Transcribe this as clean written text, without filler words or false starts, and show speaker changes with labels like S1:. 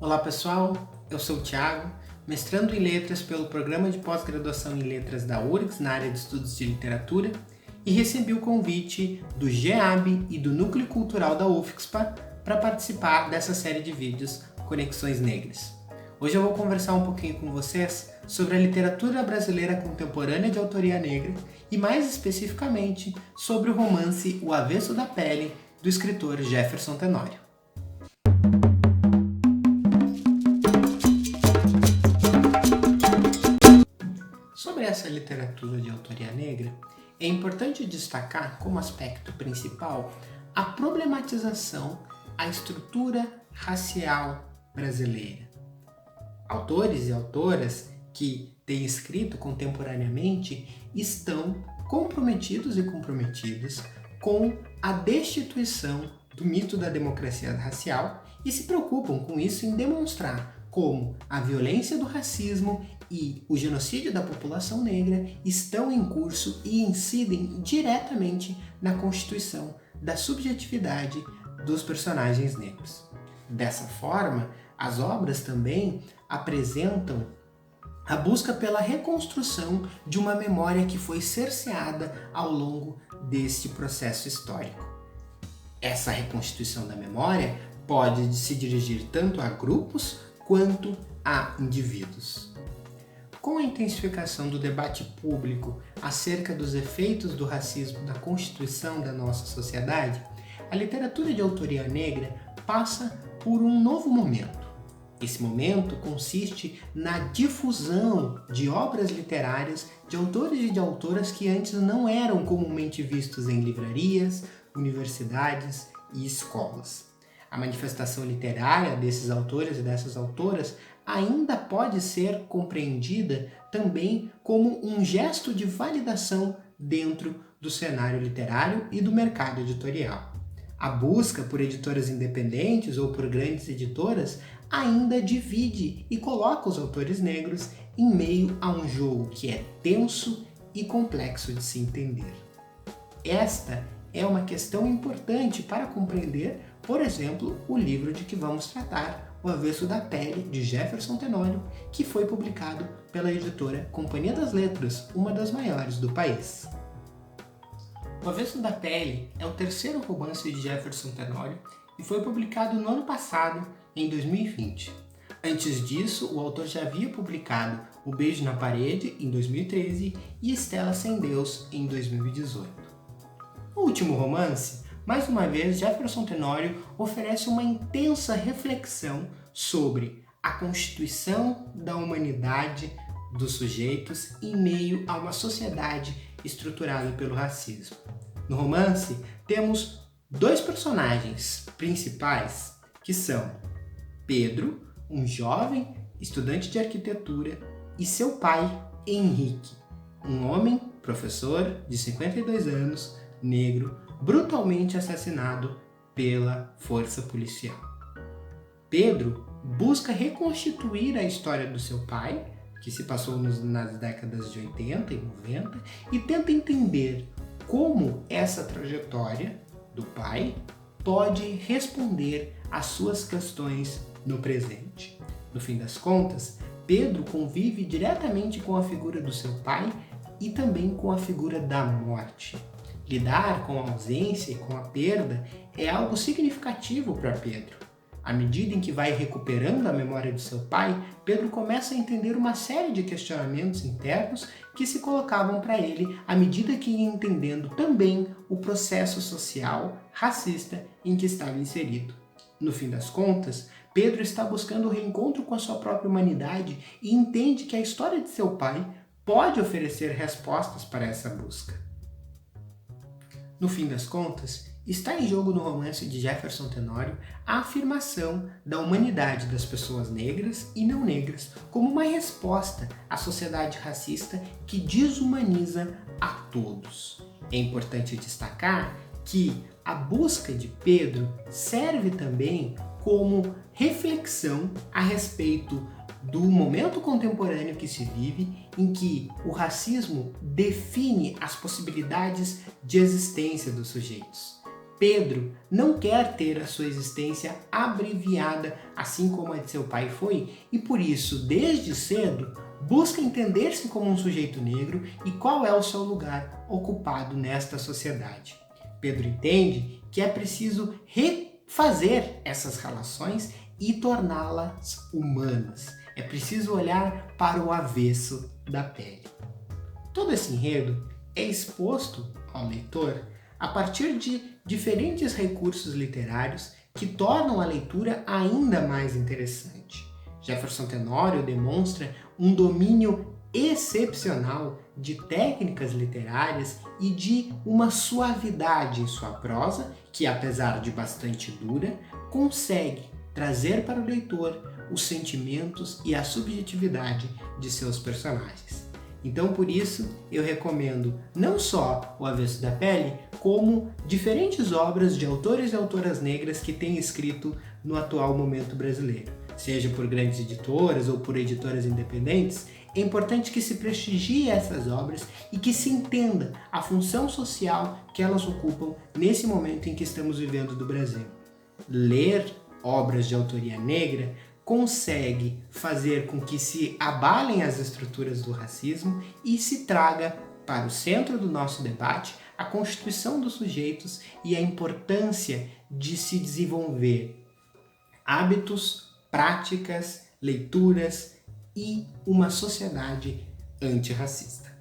S1: Olá pessoal, eu sou o Thiago, mestrando em Letras pelo Programa de Pós-Graduação em Letras da URGS na área de Estudos de Literatura e recebi o convite do GEAB e do Núcleo Cultural da UFSPA para participar dessa série de vídeos Conexões Negras. Hoje eu vou conversar um pouquinho com vocês sobre a literatura brasileira contemporânea de autoria negra e mais especificamente sobre o romance O Avesso da Pele, do escritor Jefferson Tenório. Sobre essa literatura de autoria negra, é importante destacar como aspecto principal a problematização à estrutura racial brasileira. Autores e autoras que têm escrito contemporaneamente estão comprometidos e comprometidas com a destituição do mito da democracia racial e se preocupam com isso em demonstrar como a violência do racismo e o genocídio da população negra estão em curso e incidem diretamente na constituição da subjetividade dos personagens negros. Dessa forma, as obras também apresentam a busca pela reconstrução de uma memória que foi cerceada ao longo deste processo histórico. Essa reconstituição da memória pode se dirigir tanto a grupos quanto a indivíduos. Com a intensificação do debate público acerca dos efeitos do racismo na constituição da nossa sociedade, a literatura de autoria negra passa por um novo momento. Esse momento consiste na difusão de obras literárias de autores e de autoras que antes não eram comumente vistos em livrarias, universidades e escolas. A manifestação literária desses autores e dessas autoras ainda pode ser compreendida também como um gesto de validação dentro do cenário literário e do mercado editorial. A busca por editoras independentes ou por grandes editoras ainda divide e coloca os autores negros em meio a um jogo que é tenso e complexo de se entender. Esta é uma questão importante para compreender, por exemplo, o livro de que vamos tratar, O Avesso da Pele, de Jefferson Tenório, que foi publicado pela editora Companhia das Letras, uma das maiores do país. O Avesso da Pele é o terceiro romance de Jefferson Tenório e foi publicado no ano passado, em 2020. Antes disso, o autor já havia publicado O Beijo na Parede, em 2013, e Estela Sem Deus, em 2018. No último romance, mais uma vez, Jefferson Tenório oferece uma intensa reflexão sobre a constituição da humanidade dos sujeitos em meio a uma sociedade estruturada pelo racismo. No romance, temos dois personagens principais, que são Pedro, um jovem estudante de arquitetura, e seu pai, Henrique, um homem, professor de 52 anos, negro, brutalmente assassinado pela força policial. Pedro busca reconstituir a história do seu pai, que se passou nas décadas de 80 e 90, e tenta entender como essa trajetória do pai pode responder às suas questões no presente. No fim das contas, Pedro convive diretamente com a figura do seu pai e também com a figura da morte. Lidar com a ausência e com a perda é algo significativo para Pedro. À medida em que vai recuperando a memória de seu pai, Pedro começa a entender uma série de questionamentos internos que se colocavam para ele à medida que ia entendendo também o processo social racista em que estava inserido. No fim das contas, Pedro está buscando o reencontro com a sua própria humanidade e entende que a história de seu pai pode oferecer respostas para essa busca. No fim das contas, está em jogo no romance de Jefferson Tenório a afirmação da humanidade das pessoas negras e não negras como uma resposta à sociedade racista que desumaniza a todos. É importante destacar que a busca de Pedro serve também como reflexão a respeito do momento contemporâneo que se vive, em que o racismo define as possibilidades de existência dos sujeitos. Pedro não quer ter a sua existência abreviada, assim como a de seu pai foi, e por isso, desde cedo, busca entender-se como um sujeito negro e qual é o seu lugar ocupado nesta sociedade. Pedro entende que é preciso refazer essas relações e torná-las humanas. É preciso olhar para o avesso da pele. Todo esse enredo é exposto ao leitor a partir de diferentes recursos literários que tornam a leitura ainda mais interessante. Jefferson Tenório demonstra um domínio excepcional de técnicas literárias e de uma suavidade em sua prosa que, apesar de bastante dura, consegue trazer para o leitor os sentimentos e a subjetividade de seus personagens. Então, por isso, eu recomendo não só O Avesso da Pele, como diferentes obras de autores e autoras negras que têm escrito no atual momento brasileiro. Seja por grandes editoras ou por editoras independentes, é importante que se prestigie essas obras e que se entenda a função social que elas ocupam nesse momento em que estamos vivendo do Brasil. Ler obras de autoria negra consegue fazer com que se abalem as estruturas do racismo e se traga para o centro do nosso debate a constituição dos sujeitos e a importância de se desenvolver hábitos, práticas, leituras e uma sociedade antirracista.